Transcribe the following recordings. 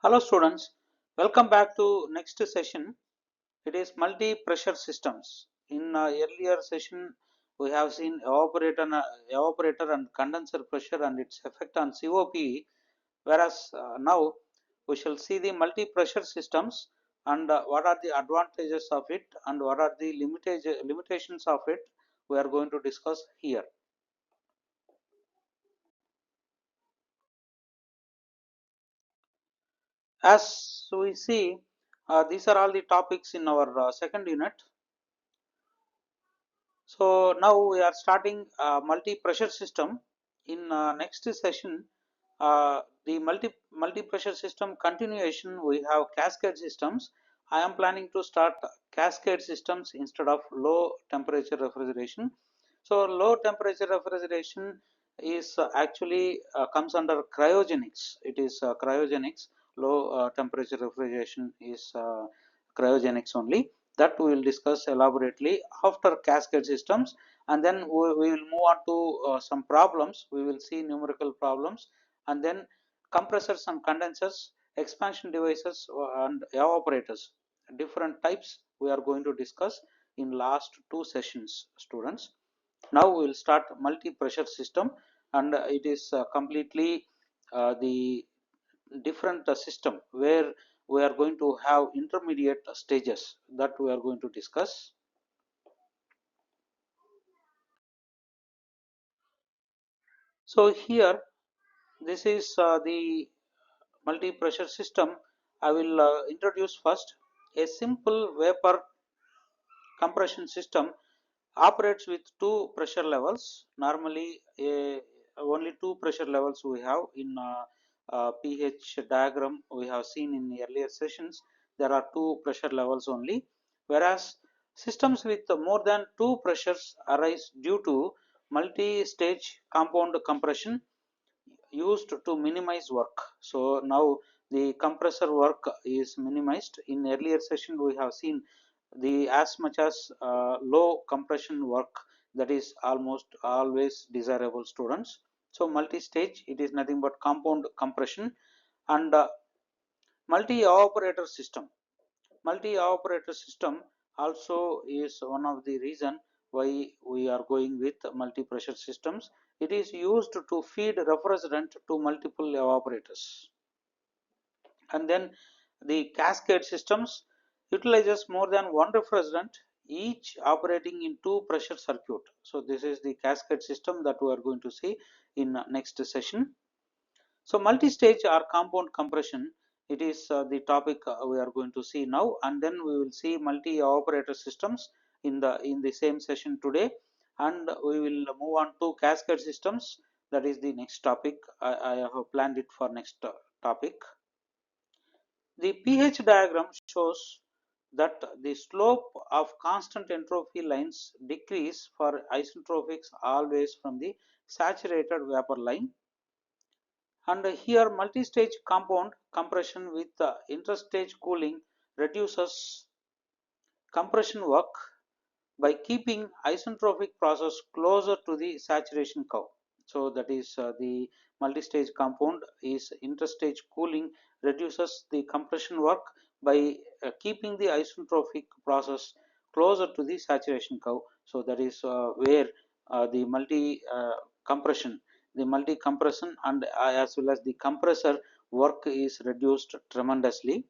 Hello students, welcome back to next session. It is multi-pressure systems. In earlier session, we have seen evaporator and condenser pressure and its effect on COP, whereas now we shall see the multi-pressure systems and what are the advantages of it and what are the limitations of it we are going to discuss here. As we see, these are all the topics in our second unit. So now we are starting a multi-pressure system. In next session, the multi-pressure system continuation, we have cascade systems. I am planning to start cascade systems instead of low temperature refrigeration. So low temperature refrigeration is actually comes under cryogenics. It is cryogenics. Low temperature refrigeration is cryogenics only. That we will discuss elaborately after cascade systems, and then we will move on to some problems. We will see numerical problems, and then compressors and condensers, expansion devices and evaporators, different types we are going to discuss in last two sessions, students. Now we will start multi-pressure system, and it is completely the different system where we are going to have intermediate stages that we are going to discuss. So here this is the multi-pressure system. I will introduce first. A simple vapor compression system operates with two pressure levels. Normally only two pressure levels we have in pH diagram we have seen in the earlier sessions. There are two pressure levels only, whereas systems with more than two pressures arise due to multi-stage compound compression used to minimize work. So now the compressor work is minimized. In earlier session we have seen the as much as low compression work, that is almost always desirable, students. So multi-stage, it is nothing but compound compression. And multi-evaporator system. Multi-evaporator system also is one of the reason why we are going with multi-pressure systems. It is used to feed refrigerant to multiple evaporators. And then the cascade systems utilizes more than one refrigerant, each operating in two pressure circuit. So this is the cascade system that we are going to see in next session. So multi-stage or compound compression, it is the topic we are going to see now, and then we will see multi-evaporator systems in the same session today, and we will move on to cascade systems. That is the next topic. I have planned it for next topic. The pH diagram shows that the slope of constant entropy lines decrease for isentropics always from the saturated vapor line. And here multi-stage compound compression with interstage cooling reduces compression work by keeping isentropic process closer to the saturation curve. So that is the multi-stage compound is interstage cooling reduces the compression work by keeping the isentropic process closer to the saturation curve. So that is where the multi compression and as well as the compressor work is reduced tremendously.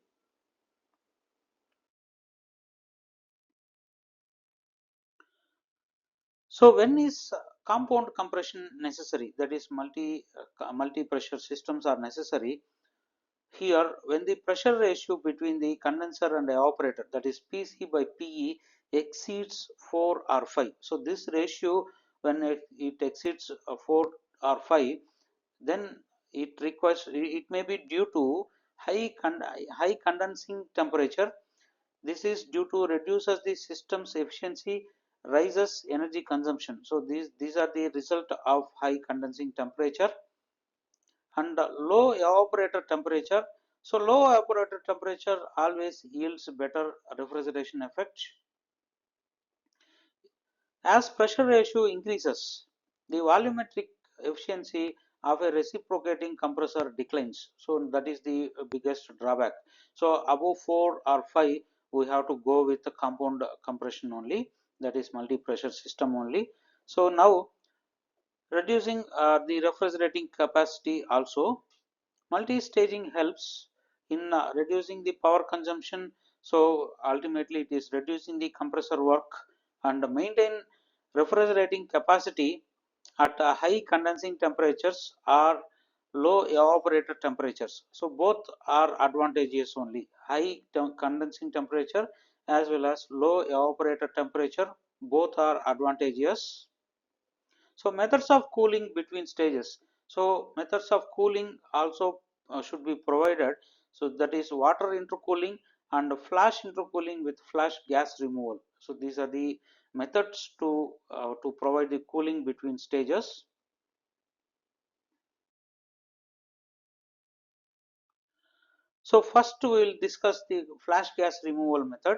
So when is compound compression necessary? That is multi pressure systems are necessary. Here, when the pressure ratio between the condenser and evaporator, that is PC by PE, exceeds 4 or 5. So this ratio, when it exceeds 4 or 5, then it may be due to high condensing temperature. This is due to reduces the system's efficiency, rises energy consumption. So these are the result of high condensing temperature. And low evaporator temperature. So low evaporator temperature always yields better refrigeration effect. As pressure ratio increases, the volumetric efficiency of a reciprocating compressor declines. So that is the biggest drawback. So above 4 or 5 we have to go with the compound compression only, that is multi-pressure system only. So now reducing the refrigerating capacity also. Multi-staging helps in reducing the power consumption. So ultimately it is reducing the compressor work and maintain refrigerating capacity at high condensing temperatures or low evaporator temperatures. So both are advantageous only. High condensing temperature as well as low evaporator temperature, both are advantageous. So methods of cooling between stages. So methods of cooling also should be provided. So that is water intercooling and flash intercooling with flash gas removal. So these are the methods to provide the cooling between stages. So first we will discuss the flash gas removal method.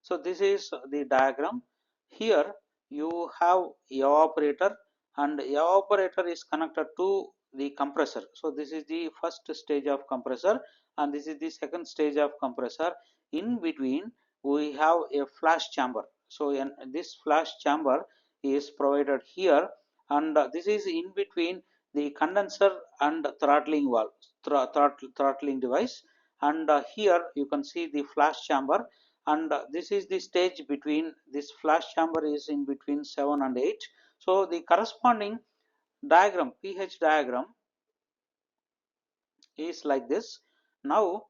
So this is the diagram. Here you have evaporator and evaporator is connected to the compressor. So this is the first stage of compressor and this is the second stage of compressor. In between we have a flash chamber. So this flash chamber is provided here and this is in between the condenser and throttling valve, throttling device, and here you can see the flash chamber, and this is the stage between this flash chamber is in between 7 and 8. So the corresponding diagram, pH diagram, is like this. Now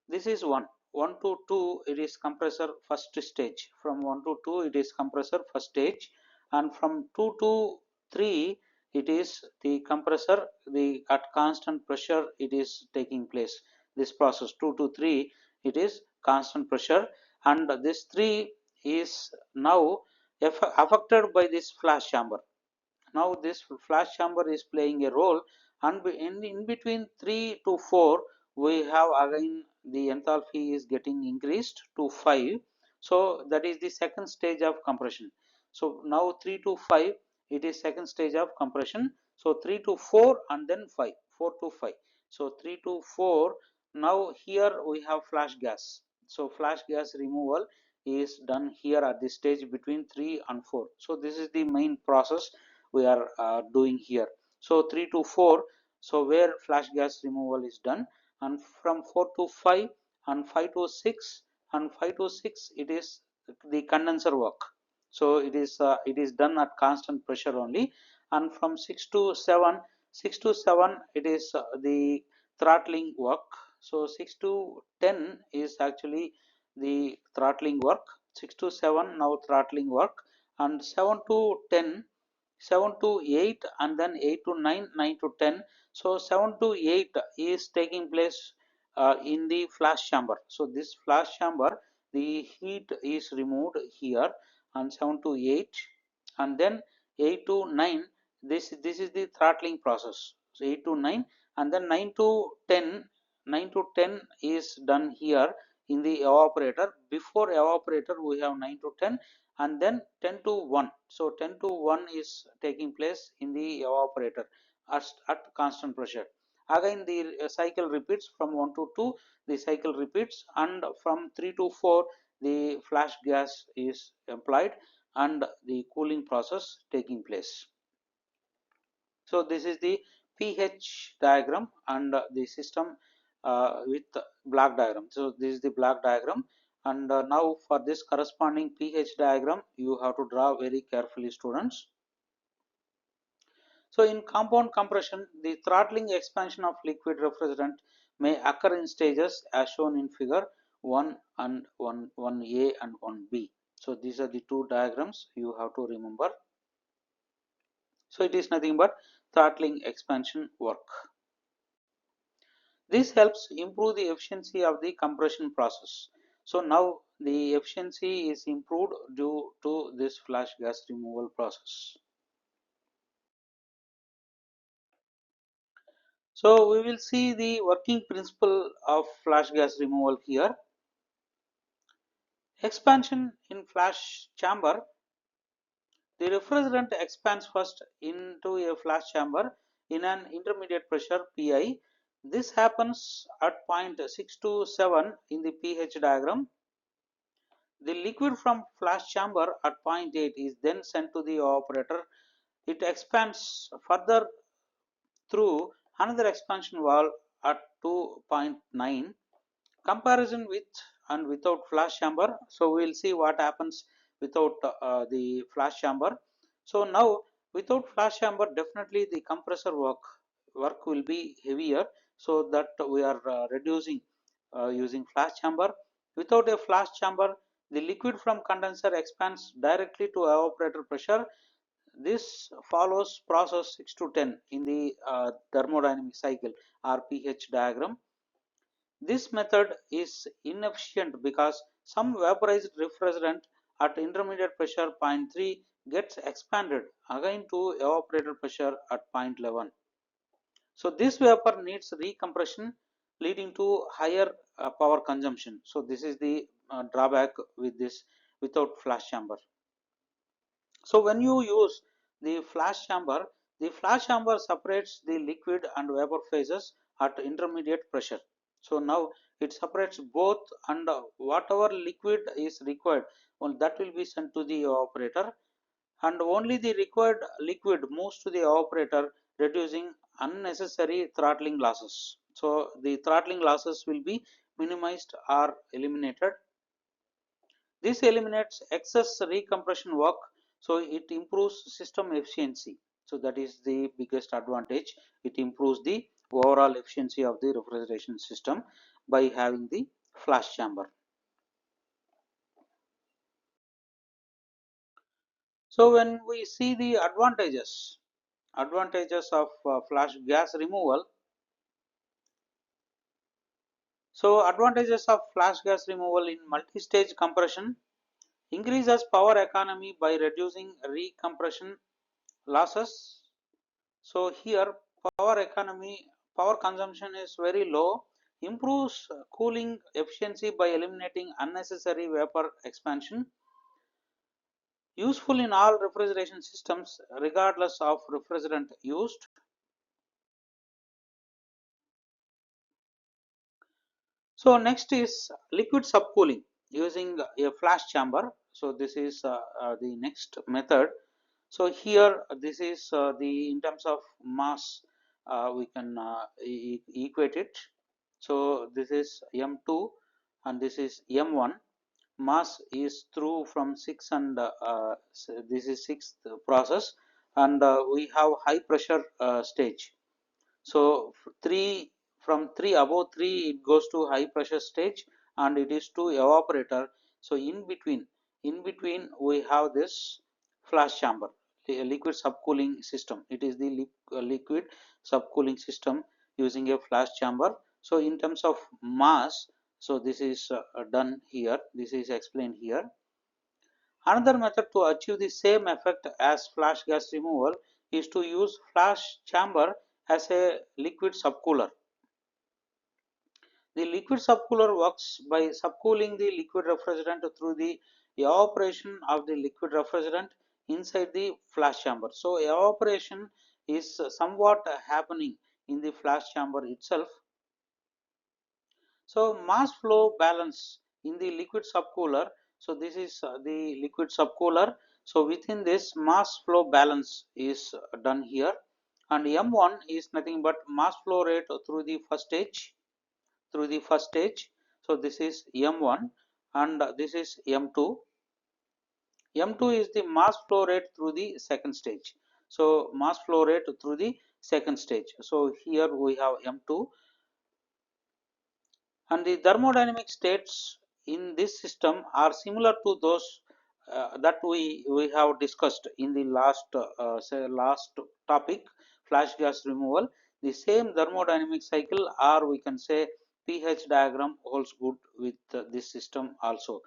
this is 1 to 2 it is compressor first stage, from 1 to 2 it is compressor first stage, and from 2 to 3 it is the compressor, the at constant pressure it is taking place. This process 2 to 3 it is constant pressure, and this 3 is now affected by this flash chamber. Now this flash chamber is playing a role, and in between 3 to 4 we have again the enthalpy is getting increased to 5. So that is the second stage of compression. So now 3 to 5 it is second stage of compression. So 3 to 4 and then 5, 4 to 5. So 3 to 4, now here we have flash gas. So flash gas removal is done here at this stage between 3 and 4. So this is the main process we are doing here. So 3 to 4, so where flash gas removal is done, and from 4 to 5 and 5 to 6 and 5 to 6 it is the condenser work. So it is done at constant pressure only, and from 6 to 7, 6 to 7 it is the throttling work. So 6 to 10 is actually the throttling work. 6 to 7 now throttling work, and 7 to 10, 7 to 8, and then 8 to 9, 9 to 10. So 7 to 8 is taking place in the flash chamber. So this flash chamber, the heat is removed here, and 7 to 8, and then 8 to 9, this is the throttling process. So 8 to 9, and then 9 to 10, 9 to 10 is done here in the evaporator. Before evaporator we have 9 to 10, and then 10 to 1. So 10 to 1 is taking place in the evaporator at constant pressure. Again the cycle repeats from 1 to 2, the cycle repeats, and from 3 to 4 the flash gas is applied and the cooling process taking place. So this is the pH diagram and the system with block diagram. So this is the block diagram, and now for this corresponding pH diagram you have to draw very carefully, students. So in compound compression, the throttling expansion of liquid refrigerant may occur in stages as shown in figure 1 and 1A and 1B. So these are the two diagrams you have to remember. So it is nothing but throttling expansion work. This helps improve the efficiency of the compression process. So now the efficiency is improved due to this flash gas removal process. So we will see the working principle of flash gas removal here. Expansion in flash chamber. The refrigerant expands first into a flash chamber in an intermediate pressure Pi. This happens at point 6 to 7 in the pH diagram. The liquid from flash chamber at point 8 is then sent to the evaporator. It expands further through another expansion valve at 2.9. Comparison with and without flash chamber. So we will see what happens without the flash chamber. So now without flash chamber, definitely the compressor work will be heavier, so that we are reducing using flash chamber. Without a flash chamber, the liquid from condenser expands directly to evaporator pressure. This follows process 6 to 10 in the thermodynamic cycle or pH diagram. This method is inefficient because some vaporized refrigerant at intermediate pressure 0.3 gets expanded again to evaporator pressure at 0.11. So this vapor needs recompression, leading to higher power consumption. So this is the drawback with this without flash chamber. So when you use the flash chamber separates the liquid and vapor phases at intermediate pressure. So now it separates both, and whatever liquid is required, well, that will be sent to the evaporator, and only the required liquid moves to the evaporator, reducing unnecessary throttling losses. So the throttling losses will be minimized or eliminated. This eliminates excess recompression work, so it improves system efficiency. So that is the biggest advantage. It improves the overall efficiency of the refrigeration system by having the flash chamber. So when we see the advantages of flash gas removal. So advantages of flash gas removal in multi-stage compression: increases power economy by reducing recompression losses. So here power consumption is very low, improves cooling efficiency by eliminating unnecessary vapor expansion, useful in all refrigeration systems regardless of refrigerant used. So next is liquid subcooling using a flash chamber. So this is the next method. So here this is the in terms of mass, we can equate it. So this is M2 and this is M1. Mass is through from 6 and so this is sixth process, and we have high pressure stage. So 3 from 3 above 3 it goes to high pressure stage and it is to evaporator. So in between we have this flash chamber, the liquid subcooling system. It is the liquid subcooling system using a flash chamber. So in terms of mass, so this is done here, this is explained here. Another method to achieve the same effect as flash gas removal is to use flash chamber as a liquid subcooler. The liquid subcooler works by subcooling the liquid refrigerant through the evaporation of the liquid refrigerant inside the flash chamber. So evaporation is somewhat happening in the flash chamber itself. So mass flow balance in the liquid subcooler. So this is the liquid subcooler. So within this, mass flow balance is done here, and M1 is nothing but mass flow rate through the first stage. So this is M1 and this is M2. M2 is the mass flow rate through the second stage. So mass flow rate through the second stage. So here we have M2. And the thermodynamic states in this system are similar to those that we have discussed in the last topic, flash gas removal. The same thermodynamic cycle, or we can say pH diagram, holds good with this system also,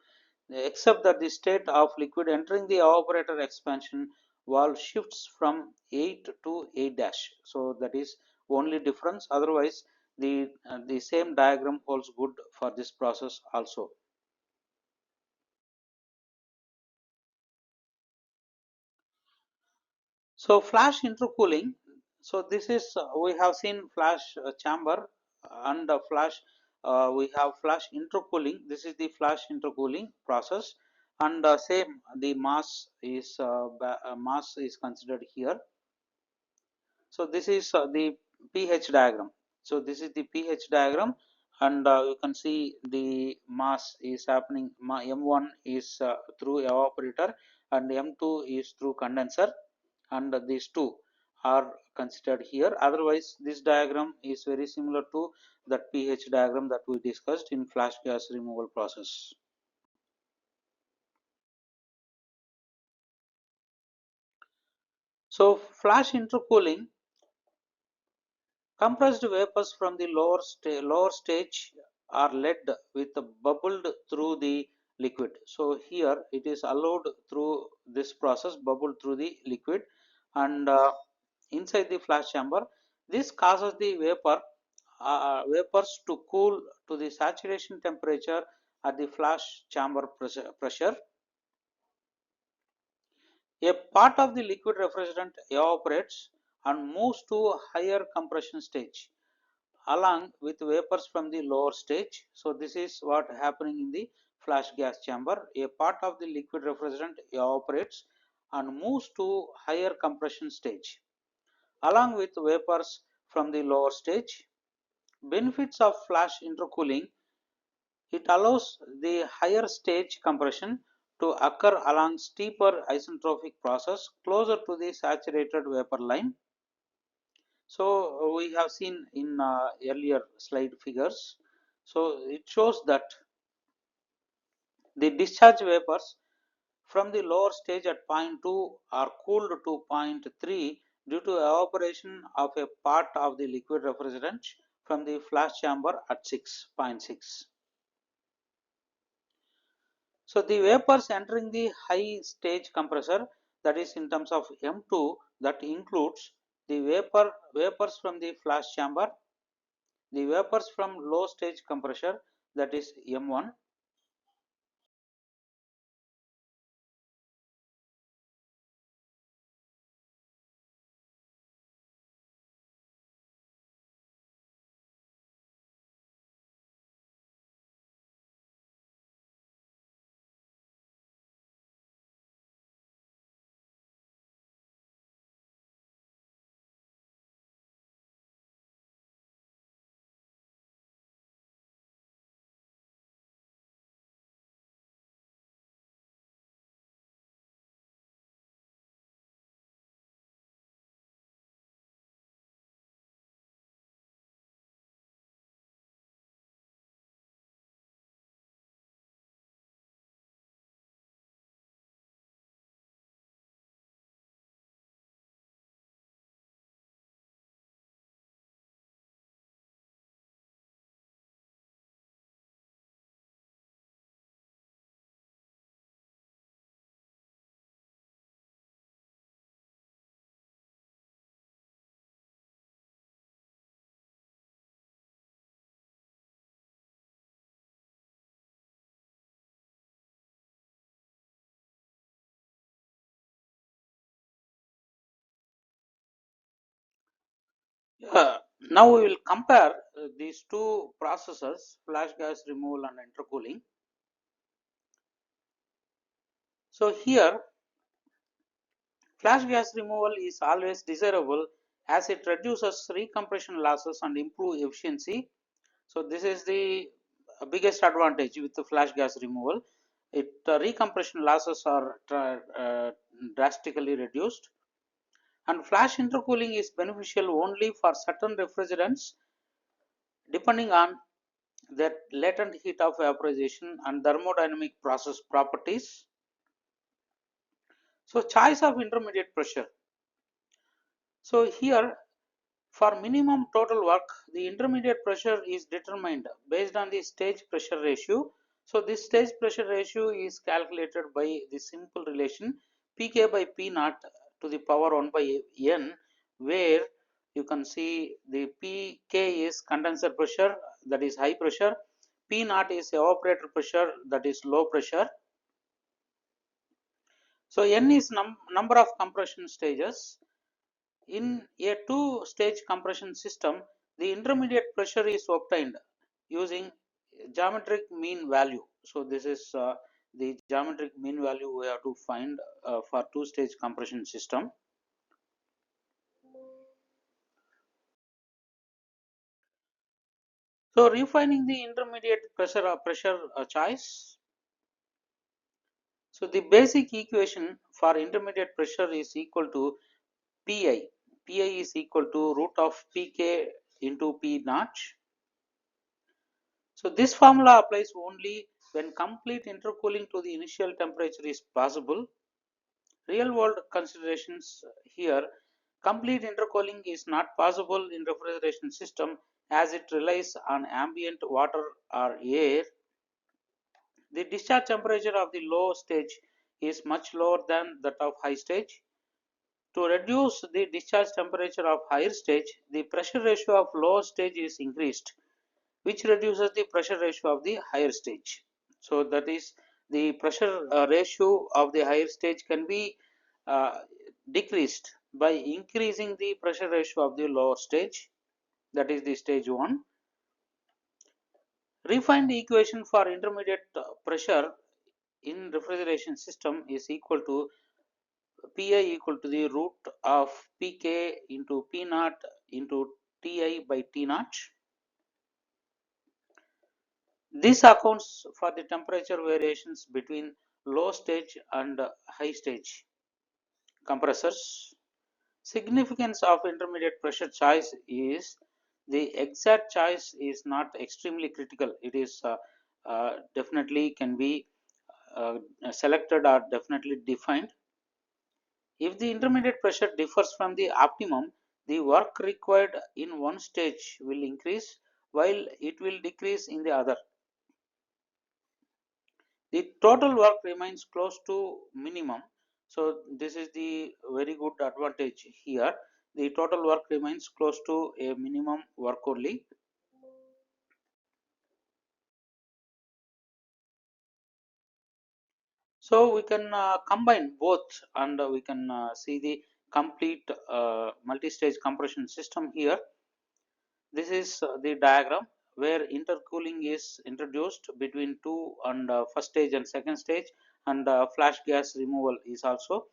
except that the state of liquid entering the evaporator expansion valve shifts from 8 to 8 dash. So that is only difference. Otherwise the same diagram holds good for this process also. So flash intercooling. So this is we have seen flash chamber and flash. We have flash intercooling. This is the flash intercooling process, and same the mass is considered here. So this is the pH diagram. So this is the pH diagram, and you can see the mass is happening. M1 is through evaporator, and M2 is through condenser, and these two are considered here. Otherwise, this diagram is very similar to that pH diagram that we discussed in flash gas removal process. So flash intercooling, compressed vapors from the lower stage are led with bubbled through the liquid. So here it is allowed through this process, bubbled through the liquid, and inside the flash chamber. This causes the vapors to cool to the saturation temperature at the flash chamber pressure. A part of the liquid refrigerant evaporates and moves to a higher compression stage along with vapors from the lower stage. So this is what happening in the flash gas chamber. A part of the liquid refrigerant evaporates and moves to higher compression stage along with vapors from the lower stage. Benefits of flash intercooling: it allows the higher stage compression to occur along steeper isentropic process closer to the saturated vapor line. So we have seen in earlier slide figures. So it shows that the discharge vapors from the lower stage at point 2 are cooled to point 3 due to evaporation of a part of the liquid refrigerant from the flash chamber at 6.6. So the vapors entering the high stage compressor, that is in terms of M2, that includes the vapors from the flash chamber, the vapors from low stage compressor, that is M1. Now we will compare these two processes, flash gas removal and intercooling. So here flash gas removal is always desirable as it reduces recompression losses and improve efficiency. So this is the biggest advantage with the flash gas removal. Recompression losses are drastically reduced, and flash intercooling is beneficial only for certain refrigerants depending on their latent heat of vaporization and thermodynamic process properties. So choice of intermediate pressure. So here for minimum total work, the intermediate pressure is determined based on the stage pressure ratio. So this stage pressure ratio is calculated by the simple relation Pk by P naught to the power 1 by N, where you can see the Pk is condenser pressure, that is high pressure, P naught is evaporator pressure, that is low pressure. So N is number of compression stages, In a two-stage compression system, the intermediate pressure is obtained using geometric mean value. So this is the geometric mean value we have to find for two-stage compression system. So refining the intermediate pressure choice. So the basic equation for intermediate pressure is equal to Pi. Pi is equal to root of Pk into P naught. So this formula applies only when complete intercooling to the initial temperature is possible. Real world considerations here: complete intercooling is not possible in refrigeration system as it relies on ambient water or air. The discharge temperature of the low stage is much lower than that of high stage. To reduce the discharge temperature of higher stage, the pressure ratio of low stage is increased, which reduces the pressure ratio of the higher stage. So that is, the pressure ratio of the higher stage can be uh, decreased by increasing the pressure ratio of the lower stage, that is the stage 1. Refined equation for intermediate pressure in refrigeration system is equal to Pi equal to the root of Pk into P naught into Ti by T naught. This accounts for the temperature variations between low stage and high stage compressors. Significance of intermediate pressure choice is the exact choice is not extremely critical. It is definitely can be selected or definitely defined. If the intermediate pressure differs from the optimum, the work required in one stage will increase while it will decrease in the other. The total work remains close to minimum. So this is the very good advantage here. The total work remains close to a minimum work only. So we can combine both, and we can see the complete multi-stage compression system here. This is the diagram where intercooling is introduced between two and first stage and second stage, and flash gas removal is also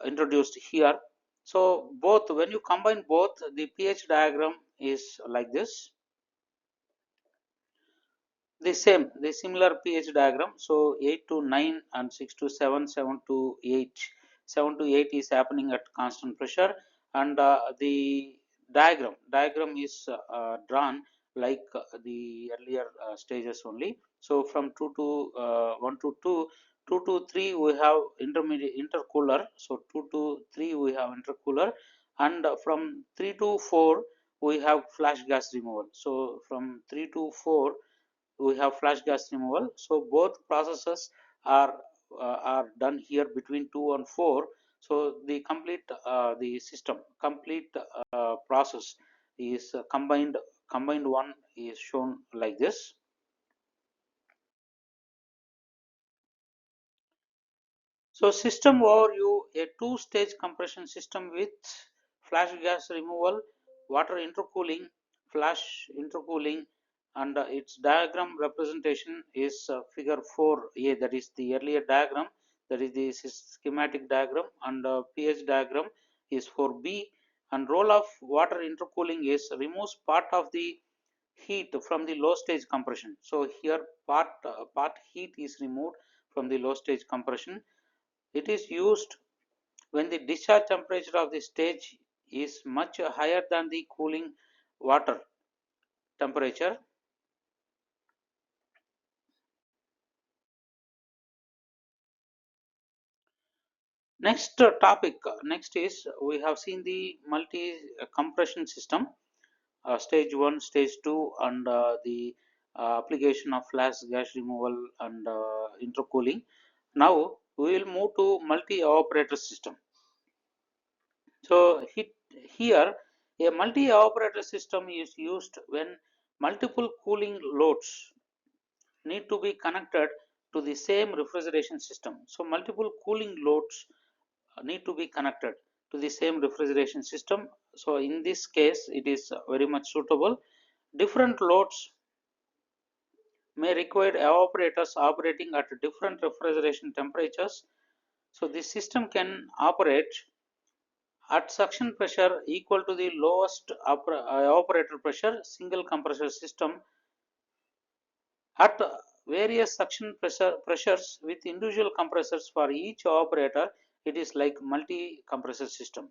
introduced here. So both, when you combine both, the pH diagram is like this. The similar pH diagram. So 8 to 9 and 6 to 7, 7 to 8. 7 to 8 is happening at constant pressure, and the diagram is drawn like the earlier stages only. So from 2 to 1 to 2, 2 to 3 we have intermediate intercooler. So 2 to 3 we have intercooler, and from 3 to 4 we have flash gas removal. So from 3 to 4 we have flash gas removal. So both processes are done here between 2 and 4. So the complete the system complete process is combined one is shown like this. So system overview: a two-stage compression system with flash gas removal, water intercooling, flash intercooling, and its diagram representation is figure 4a, that is the earlier diagram, that is the schematic diagram, and pH diagram is 4b, and role of water intercooling is removes part of the heat from the low stage compression. So here part heat is removed from the low stage compression. It is used when the discharge temperature of the stage is much higher than the cooling water temperature. Next is we have seen the multi compression system, stage 1, stage 2, and the application of flash gas removal and intercooling. Now we will move to multi evaporator system. So here a multi evaporator system is used when multiple cooling loads need to be connected to the same refrigeration system. So multiple cooling loads need to be connected. to the same refrigeration system. So in this case, it is very much suitable. Different loads may require evaporators operating at different refrigeration temperatures. So this system can operate at suction pressure equal to the lowest evaporator pressure, single compressor system at various suction pressures with individual compressors for each evaporator. It is like multi-compressor system.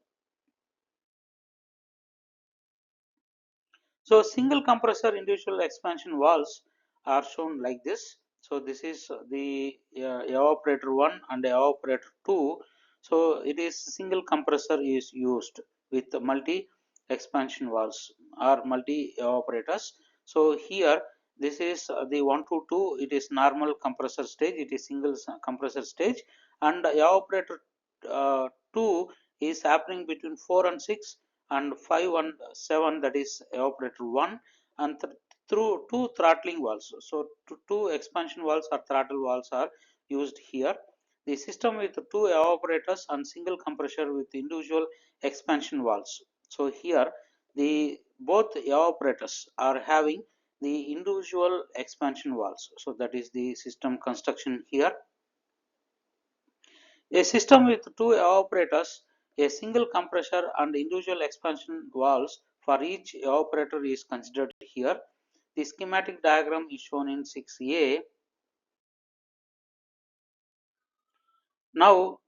So single compressor individual expansion valves are shown like this. So this is the evaporator 1 and evaporator 2. So it is single compressor is used with multi expansion valves or multi evaporators. So here this is the 1 to 2, it is normal compressor stage, it is single compressor stage, and evaporator 2 is happening between 4 and 6 and 5 and 7, that is evaporator 1, and through two throttling valves. So two expansion valves or throttle valves are used here. The system with two evaporators and single compressor with individual expansion valves. So here the both evaporators are having the individual expansion valves. So that is the system construction here. A system with two evaporators, a single compressor and individual expansion valves for each evaporator is considered here. The schematic diagram is shown in 6A. Now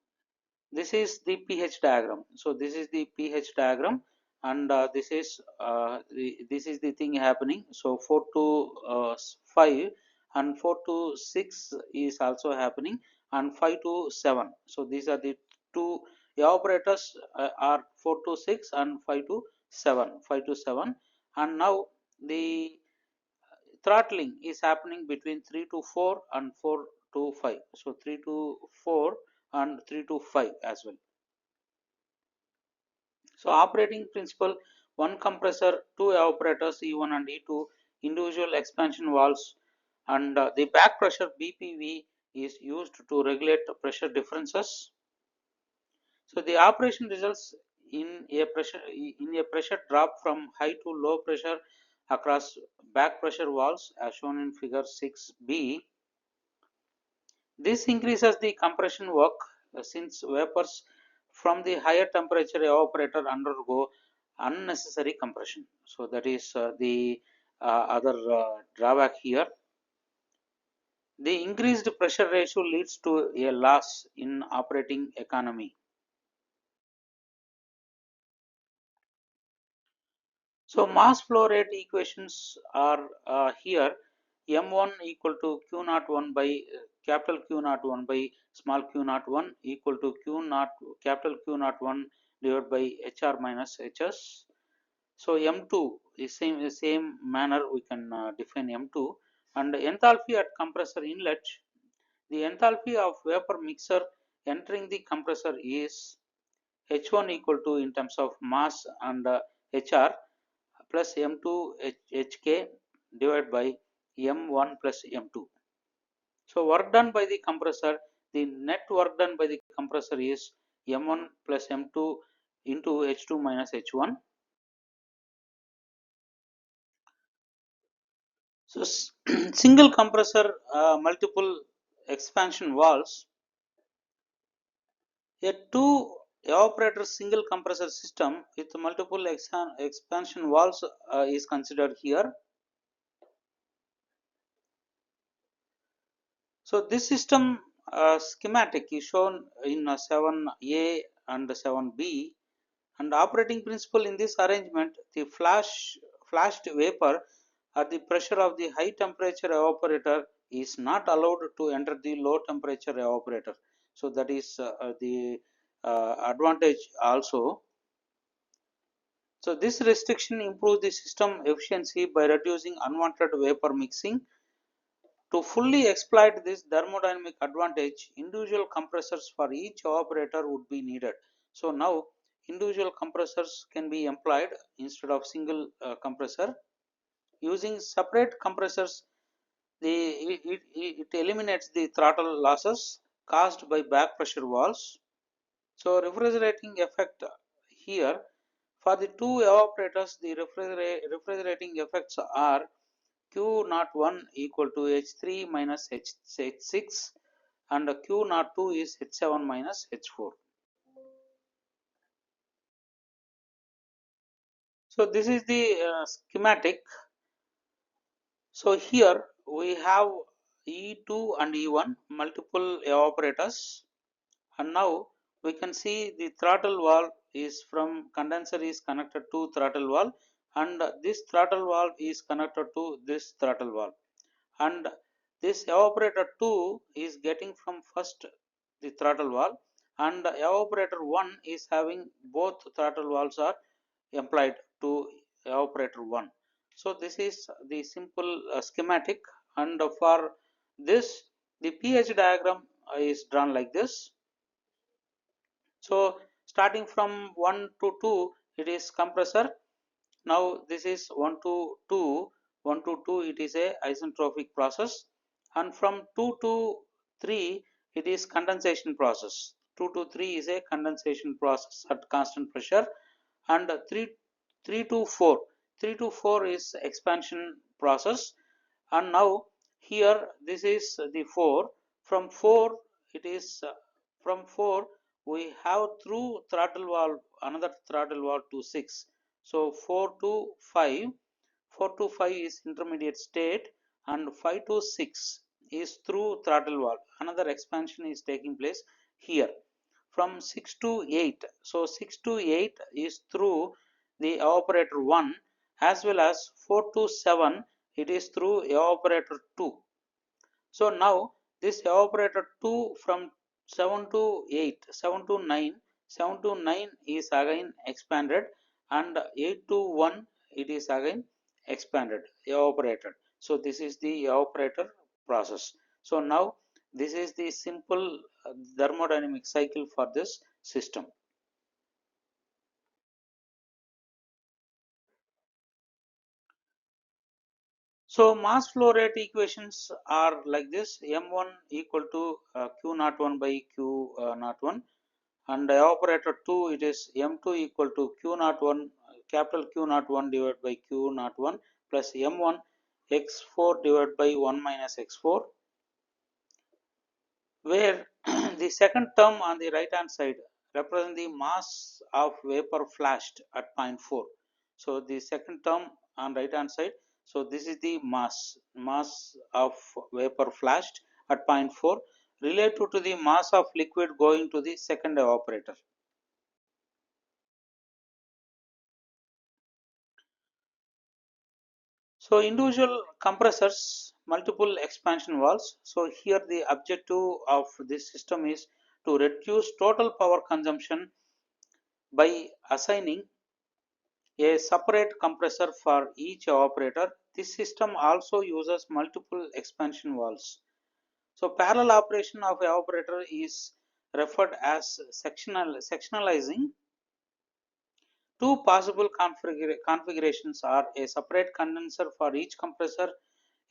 this is the pH diagram. So this is the pH diagram, and this is the thing happening. So 4 to 5 and 4 to 6 is also happening, and 5 to 7. So these are the two evaporators are 4 to 6 and 5 to 7, 5 to 7, and now the throttling is happening between 3 to 4 and 4 to 5. So 3 to 4 and 3 to 5 as well. So operating principle: one compressor, two evaporators E1 and E2, individual expansion valves, and the back pressure BPV is used to regulate pressure differences. So the operation results in a pressure drop from high to low pressure across back pressure valves as shown in figure 6B. This increases the compression work since vapors from the higher temperature evaporator undergo unnecessary compression. So that is the other drawback here. The increased pressure ratio leads to a loss in operating economy. So mass flow rate equations are here. M1 equal to Q naught 1 by capital Q naught 1 by small q naught 1 equal to Q naught capital Q naught 1 divided by HR minus HS. So M2 is same manner we can define M2, and enthalpy at compressor inlet. The enthalpy of vapor mixer entering the compressor is H1 equal to, in terms of mass and HR, plus M2 HK divided by M1 plus M2. So work done by the compressor, the net work done by the compressor is M1 plus M2 into H2 minus H1. So single compressor, multiple expansion valves. A two evaporator single compressor system with multiple expansion valves is considered here. So this system schematic is shown in 7A and 7B, and operating principle in this arrangement: the flashed vapor at the pressure of the high temperature evaporator is not allowed to enter the low temperature evaporator. So that is the advantage also. So this restriction improves the system efficiency by reducing unwanted vapor mixing. To fully exploit this thermodynamic advantage, individual compressors for each evaporator would be needed. So now individual compressors can be employed instead of single compressor. Using separate compressors, it eliminates the throttle losses caused by back pressure valves. So refrigerating effect here, for the two evaporators, the refrigerating effects are Q01 equal to H3 minus H6 and Q02 is H7 minus H4. So this is the schematic. So here we have E2 and E1 multiple evaporators, and now we can see the throttle valve is from condenser is connected to throttle valve, and this throttle valve is connected to this throttle valve, and this evaporator 2 is getting from first the throttle valve, and evaporator 1 is having both throttle valves are applied to evaporator 1. So this is the simple schematic, and for this the pH diagram is drawn like this. So starting from 1 to 2 it is compressor. Now this is 1 to 2, 1 to 2 it is a isentropic process, and from 2 to 3 it is condensation process. 2 to 3 is a condensation process at constant pressure, and 3 to 4, 3 to 4 is expansion process. And now here this is the 4, from 4 it is from 4 we have through throttle valve another throttle valve to 6. So 4 to 5, 4 to 5 is intermediate state, and 5 to 6 is through throttle valve, another expansion is taking place here. From 6 to 8, so 6 to 8 is through the evaporator 1, as well as 4 to 7 it is through evaporator 2. So now this evaporator 2 from 7 to 8, 7 to 9, 7 to 9 is again expanded, and 8 to 1 it is again expanded, evaporated. So this is the evaporator process. So now this is the simple thermodynamic cycle for this system. So mass flow rate equations are like this: M1 equal to Q01 by Q01, and evaporator 2 it is M2 equal to Q01, capital Q01 divided by Q01 plus M1 X4 divided by 1 minus X4, where the second term on the right hand side represent the mass of vapor flashed at point 4. So the second term on right hand side, so this is the mass of vapor flashed at point 4 related to the mass of liquid going to the second evaporator. So individual compressors, multiple expansion valves. So here the objective of this system is to reduce total power consumption by assigning a separate compressor for each evaporator. This system also uses multiple expansion valves. So parallel operation of evaporator is referred as sectionalizing. Two possible configurations are a separate condenser for each compressor,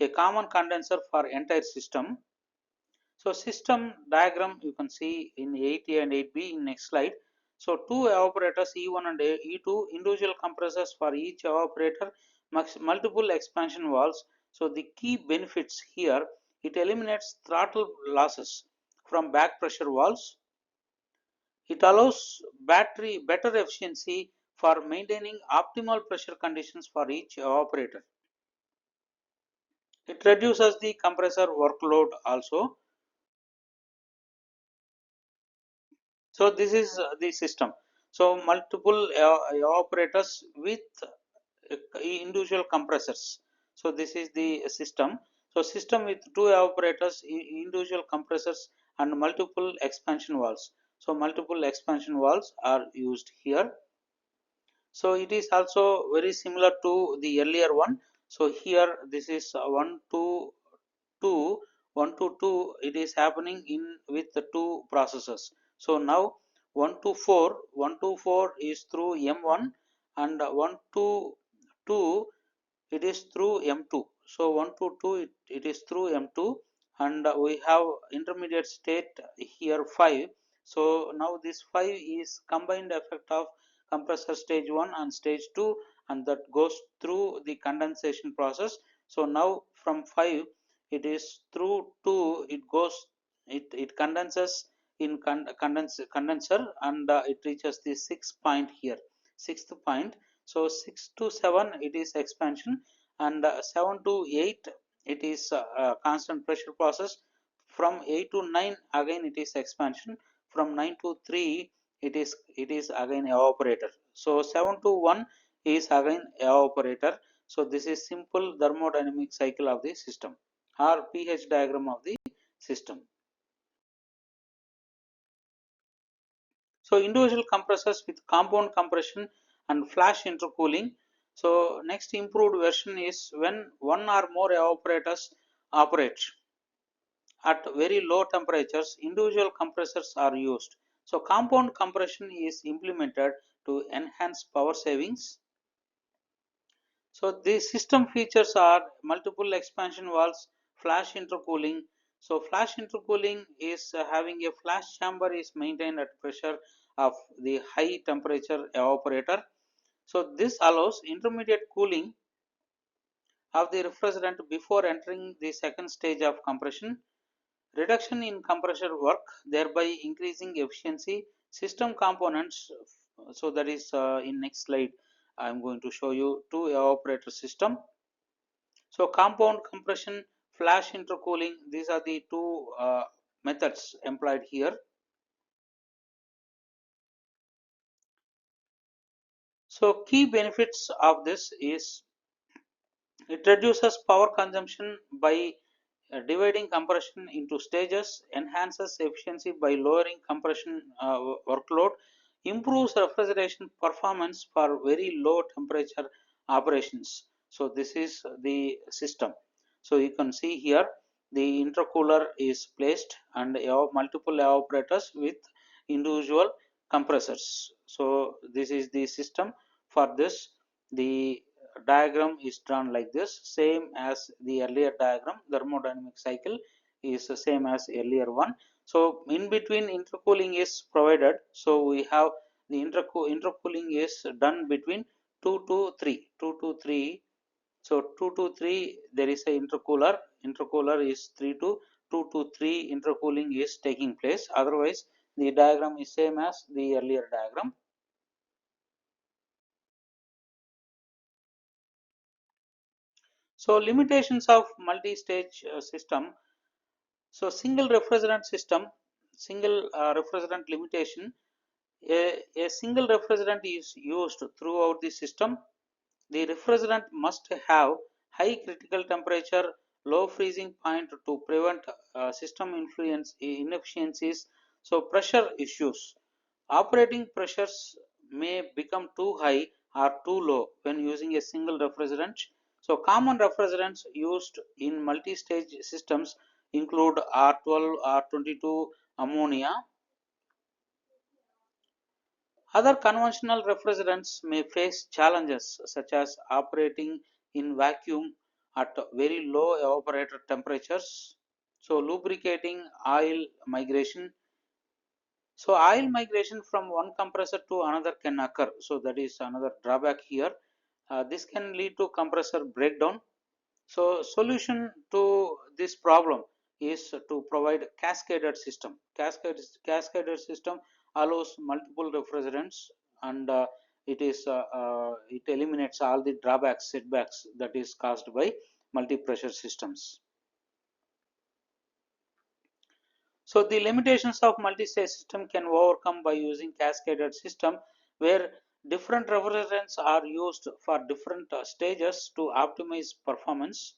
a common condenser for entire system. So system diagram you can see in 8A and 8B in next slide. So two evaporators E1 and E2, individual compressors for each evaporator, multiple expansion valves. So the key benefits here, it eliminates throttle losses from back pressure valves. It allows better efficiency for maintaining optimal pressure conditions for each evaporator. It reduces the compressor workload also. So this is the system. So multiple evaporators with individual compressors. So this is the system. So system with two evaporators, individual compressors, and multiple expansion valves. So multiple expansion valves are used here. So it is also very similar to the earlier one. So here this is 1 to 2, 1 to 2 it is happening in with the two processes. So now 1 to 4, 1 to 4 is through M1, and 1 to 2 it is through M2. So 1 to 2 it is through M2, and we have intermediate state here 5. So now this 5 is combined effect of compressor stage 1 and stage 2, and that goes through the condensation process. So now from 5 it is through 2, it goes, it condenses in condenser, and it reaches the 6th point here, 6th point. So 6 to 7 it is expansion, and 7 to 8 it is constant pressure process. From 8 to 9 again it is expansion. From 9 to 3 it is again evaporator. So 7 to 1 is again evaporator. So this is simple thermodynamic cycle of the system, or pH diagram of the system. So individual compressors with compound compression and flash intercooling. So next improved version is when one or more evaporators operate at very low temperatures, individual compressors are used. So compound compression is implemented to enhance power savings. So the system features are multiple expansion valves, flash intercooling. So flash intercooling is having a flash chamber is maintained at pressure of the high temperature evaporator. So this allows intermediate cooling of the refrigerant before entering the second stage of compression. Reduction in compressor work, thereby increasing efficiency. System components, so that is in next slide I am going to show you two evaporator system. So compound compression, flash intercooling, these are the two methods employed here. So key benefits of this is it reduces power consumption by dividing compression into stages, enhances efficiency by lowering compression workload, improves refrigeration performance for very low temperature operations. So this is the system. So you can see here the intercooler is placed and multiple evaporators with individual compressors. So this is the system. For this, the diagram is drawn like this, same as the earlier diagram. Thermodynamic cycle is the same as earlier one. So in between intercooling is provided. So we have the intercooling is done between 2 to 3, 2 to 3. So 2 to 3 there is a intercooler is 3 to 2 to 3 intercooling is taking place. Otherwise the diagram is same as the earlier diagram. So limitations of multi-stage system. So single refrigerant system, single refrigerant limitation. A single refrigerant is used throughout the system. The refrigerant must have high critical temperature, low freezing point to prevent system inefficiencies. So pressure issues. Operating pressures may become too high or too low when using a single refrigerant. So common refrigerants used in multi-stage systems include R12, R22, ammonia. Other conventional refrigerants may face challenges such as operating in vacuum at very low evaporator temperatures. So lubricating oil migration. So oil migration from one compressor to another can occur. So that is another drawback here. This can lead to compressor breakdown. So solution to this problem is to provide cascaded system. Cascaded system allows multiple refrigerants, and it eliminates all the drawbacks, setbacks that is caused by multi-pressure systems. So the limitations of multi-stage system can overcome by using cascaded system, where different refrigerants are used for different stages to optimize performance.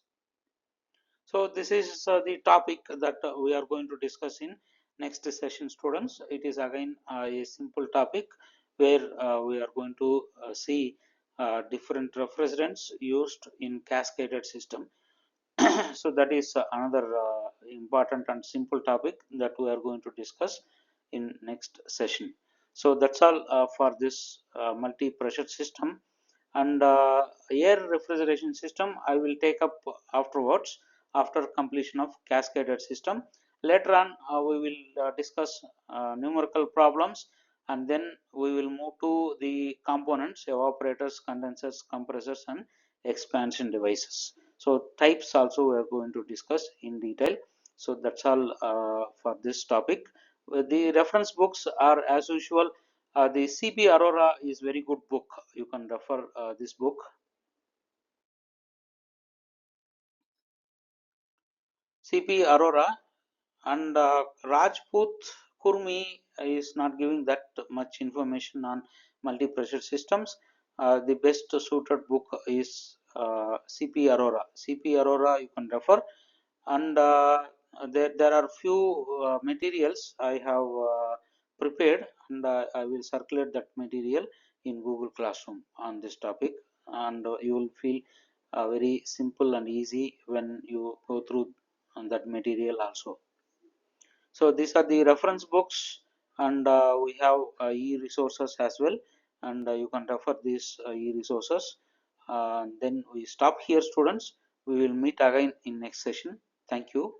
So this is the topic that we are going to discuss in next session, students. It is again a simple topic where we are going to see different refrigerants used in cascaded system. So that is another important and simple topic that we are going to discuss in next session. So that's all for this multi-pressure system, and air refrigeration system I will take up afterwards, after completion of cascaded system. Later on, we will discuss numerical problems, and then we will move to the components: evaporators, condensers, compressors, and expansion devices. So types also we are going to discuss in detail. So that's all for this topic. The reference books are as usual. The CP Aurora is very good book. You can refer this book. CP Aurora and Rajput Kurmi is not giving that much information on multi-pressure systems. The best suited book is CP Aurora. CP Aurora you can refer, and there are few materials I have prepared, and I will circulate that material in Google Classroom on this topic, and you will feel very simple and easy when you go through that material also. So these are the reference books, and we have e-resources as well, and you can refer these e-resources. Then we stop here, students. We will meet again in next session. Thank you.